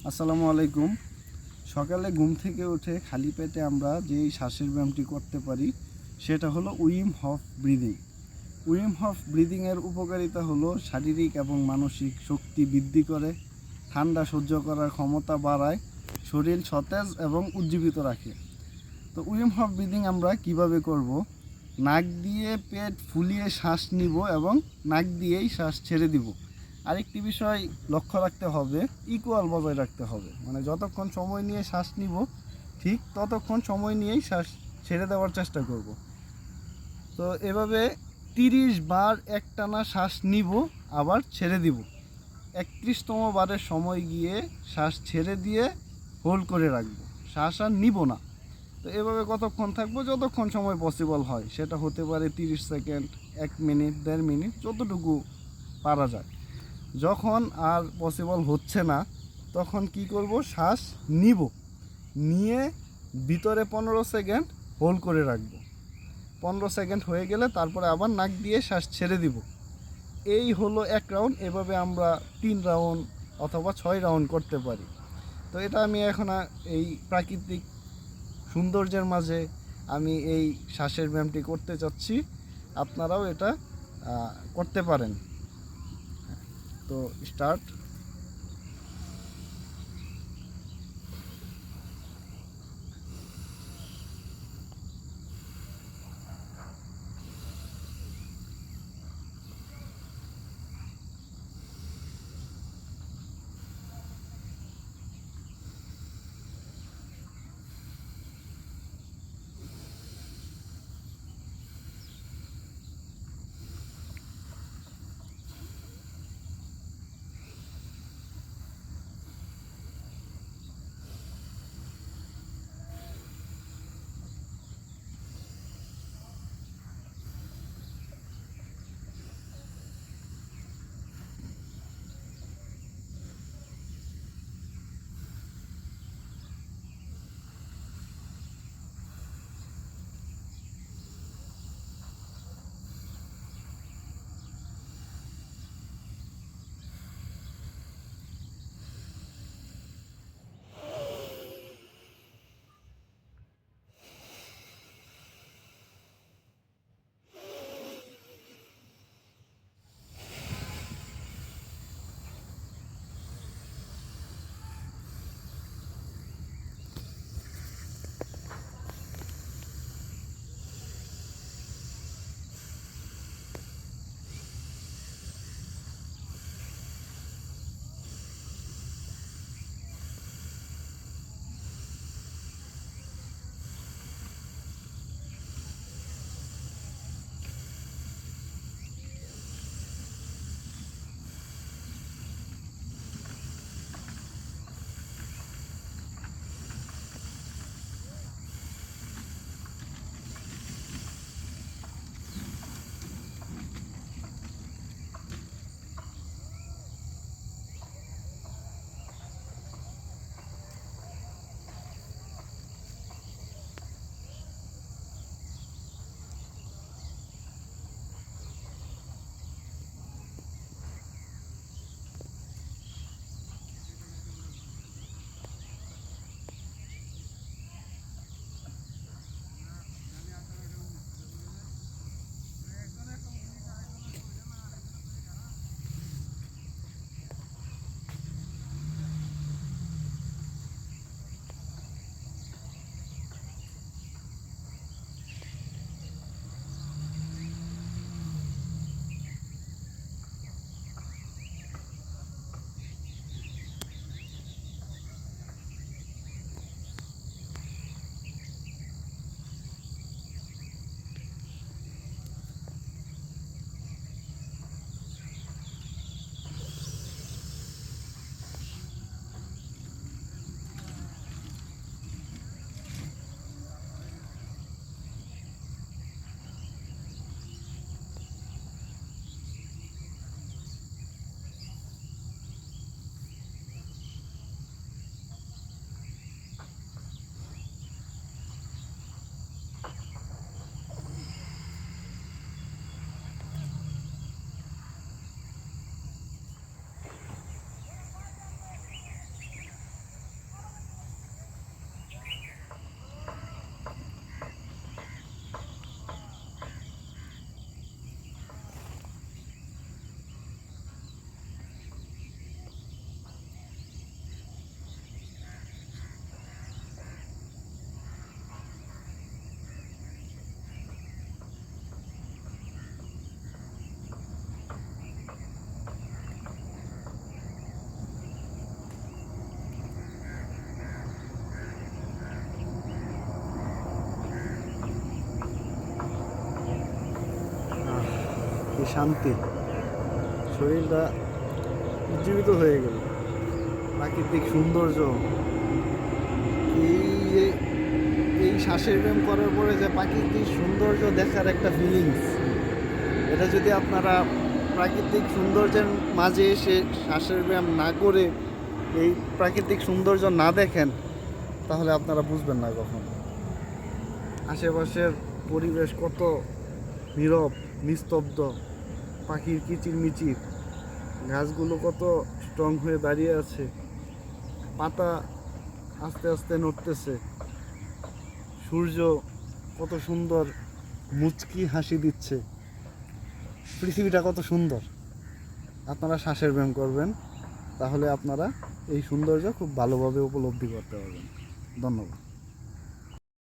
আসসালামু আলাইকুম। সকালে ঘুম থেকে উঠে খালি পেটে আমরা যেই শ্বাসের ব্যায়ামটি করতে পারি সেটা হলো Wim Hof breathing. Wim Hof ব্রিদিংয়ের উপকারিতা হলো শারীরিক এবং মানসিক শক্তি বৃদ্ধি করে, ঠান্ডা সহ্য করার ক্ষমতা বাড়ায়, শরীর সতেজ এবং উজ্জীবিত রাখে। তো উইম হফ ব্রিদিং আমরা কিভাবে করব? নাক দিয়ে পেট ফুলিয়ে শ্বাস নিব এবং নাক দিয়েই শ্বাস ছেড়ে দিব। আরেকটি বিষয় লক্ষ্য রাখতে হবে, ইকুয়াল বজায় রাখতে হবে, মানে যতক্ষণ সময় নিয়ে শ্বাস নিব ঠিক ততক্ষণ সময় নিয়েই শ্বাস ছেড়ে দেওয়ার চেষ্টা করব। তো এভাবে 30 বার একটানা শ্বাস নিব, আবার ছেড়ে দিব। 31তম বারের সময় গিয়ে শ্বাস ছেড়ে দিয়ে হোল্ড করে রাখবো, শ্বাস আর নিব না। তো এভাবে কতক্ষণ থাকবো? যতক্ষণ সময় পসিবল হয়, সেটা হতে পারে 30 সেকেন্ড, 1 মিনিট, 1.5 মিনিট, যতটুকু পারা যায়। যখন আর পসিবল হচ্ছে না তখন কি করব? শ্বাস নিব, নিয়ে ভিতরে 15 সেকেন্ড হোল্ড করে রাখবো। 15 সেকেন্ড হয়ে গেলে তারপরে আবার নাক দিয়ে শ্বাস ছেড়ে দিব। এই হলো 1 রাউন্ড। এভাবে আমরা 3 রাউন্ড অথবা 6 রাউন্ড করতে পারি। তো এটা আমি এখন এই প্রাকৃতিক সৌন্দর্যের মাঝে আমি এই শ্বাসের ব্যায়ামটি করতে চাচ্ছি। আপনারাও এটা করতে পারেন। তো স্টার্ট। শান্তি, শরীরটা উজ্জীবিত হয়ে গেল। প্রাকৃতিক সৌন্দর্য, এই যে এই শ্বাসের ব্যায়াম করার পরে যে প্রাকৃতিক সৌন্দর্য দেখার একটা ফিলিংস, এটা যদি আপনারা প্রাকৃতিক সৌন্দর্যের মাঝে এসে শ্বাসের ব্যায়াম না করে এই প্রাকৃতিক সৌন্দর্য না দেখেন, তাহলে আপনারা বুঝবেন না কখন। আশেপাশের পরিবেশ কত নীরব, নিস্তব্ধ, পাখির কিচিরমিচির, গাছগুলো কত স্ট্রং হয়ে দাঁড়িয়ে আছে, পাতা আস্তে আস্তে নড়তেছে, সূর্য কত সুন্দর মুচকি হাসি দিচ্ছে, পৃথিবীটা কত সুন্দর। আপনারা শ্বাসের ব্যায়াম করবেন, তাহলে আপনারা এই সৌন্দর্য খুব ভালোভাবে উপলব্ধি করতে পারবেন। ধন্যবাদ।